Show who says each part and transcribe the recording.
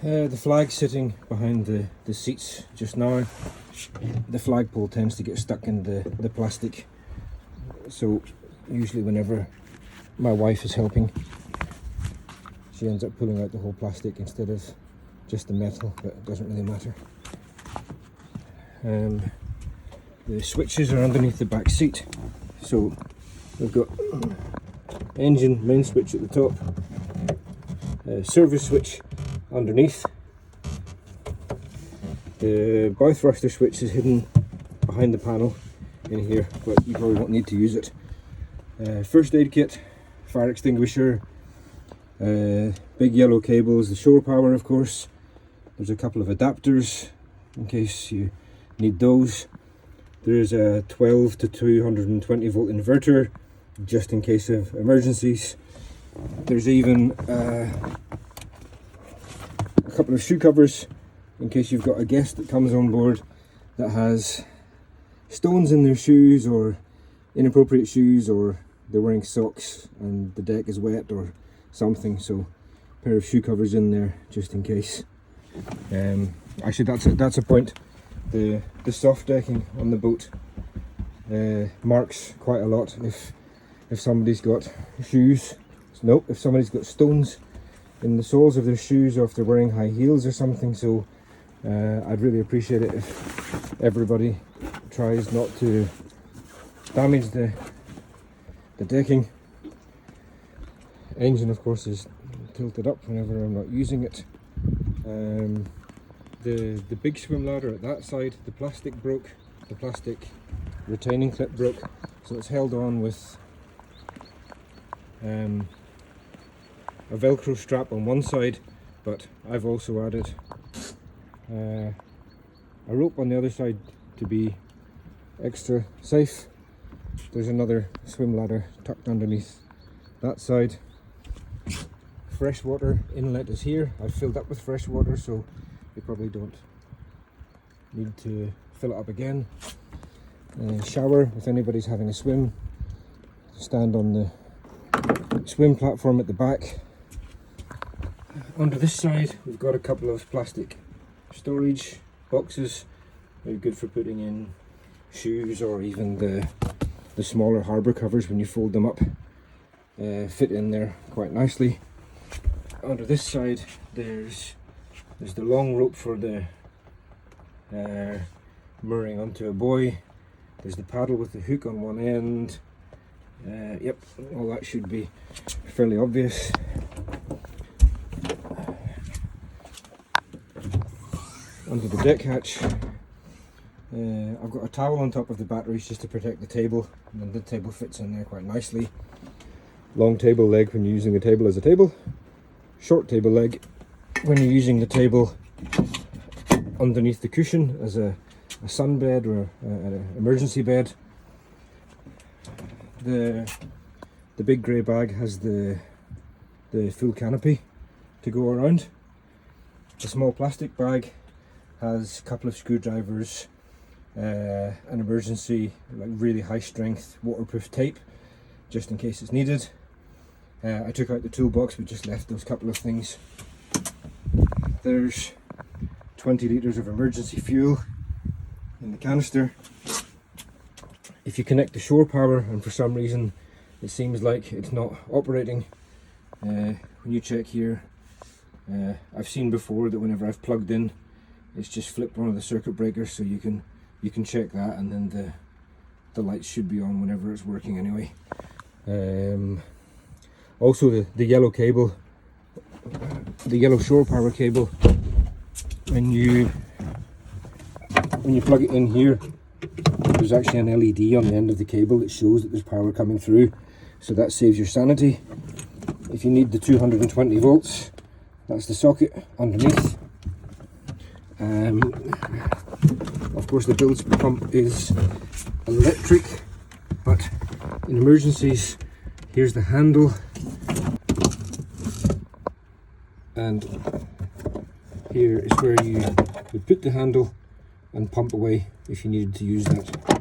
Speaker 1: The flag sitting behind the seats just now. The flagpole tends to get stuck in the plastic, so usually whenever my wife is helping, she ends up pulling out the whole plastic instead of just the metal, but it doesn't really matter. The switches are underneath the back seat, so we've got engine main switch at the top, service switch underneath. The bow thruster switch is hidden behind the panel in here, but you probably won't need to use it. First aid kit, fire extinguisher, big yellow cables, the shore power of course. There's a couple of adapters in case you need those. There's a 12 to 220 volt inverter just in case of emergencies. There's even a couple of shoe covers in case you've got a guest that comes on board that has stones in their shoes or inappropriate shoes, or they're wearing socks and the deck is wet or something, so a pair of shoe covers in there just in case. Actually that's a point. The soft decking on the boat marks quite a lot if somebody's got shoes. Nope, if somebody's got stones in the soles of their shoes, or if they're wearing high heels or something. So I'd really appreciate it if everybody tries not to damage the decking. Engine of course is tilted up whenever I'm not using it. The big swim ladder at that side, the plastic broke, the plastic retaining clip broke, so it's held on with a velcro strap on one side, but I've also added a rope on the other side to be extra safe. There's another swim ladder tucked underneath that side. Freshwater inlet is here. I've filled up with fresh water, so you probably don't need to fill it up again. Shower if anybody's having a swim. Stand on the swim platform at the back. Onto this side we've got a couple of plastic storage boxes. They're good for putting in shoes, or even the smaller harbour covers when you fold them up. Fit in there quite nicely. Onto this side there's the long rope for the mooring onto a buoy. There's the paddle with the hook on one end. Yep, all that should be fairly obvious. Under the deck hatch, I've got a towel on top of the batteries just to protect the table, and then the table fits in there quite nicely. Long table leg when you're using the table as a table. Short table leg when you're using the table underneath the cushion as a sunbed or an emergency bed. The big grey bag has the full canopy to go around. The small plastic bag has a couple of screwdrivers, an emergency, like really high strength waterproof tape just in case it's needed. I took out the toolbox but just left those couple of things. There's 20 litres of emergency fuel in the canister. If you connect the shore power and for some reason it seems like it's not operating, when you check here, I've seen before that whenever I've plugged in, it's just flipped one of the circuit breakers, so you can check that, and then the lights should be on whenever it's working anyway. Also the yellow cable, the yellow shore power cable, when you plug it in here, there's actually an LED on the end of the cable that shows that there's power coming through, so that saves your sanity. If you need the 220 volts, that's the socket underneath. Of course the bilge pump is electric, but in emergencies, here's the handle, and here is where you would put the handle and pump away if you needed to use that.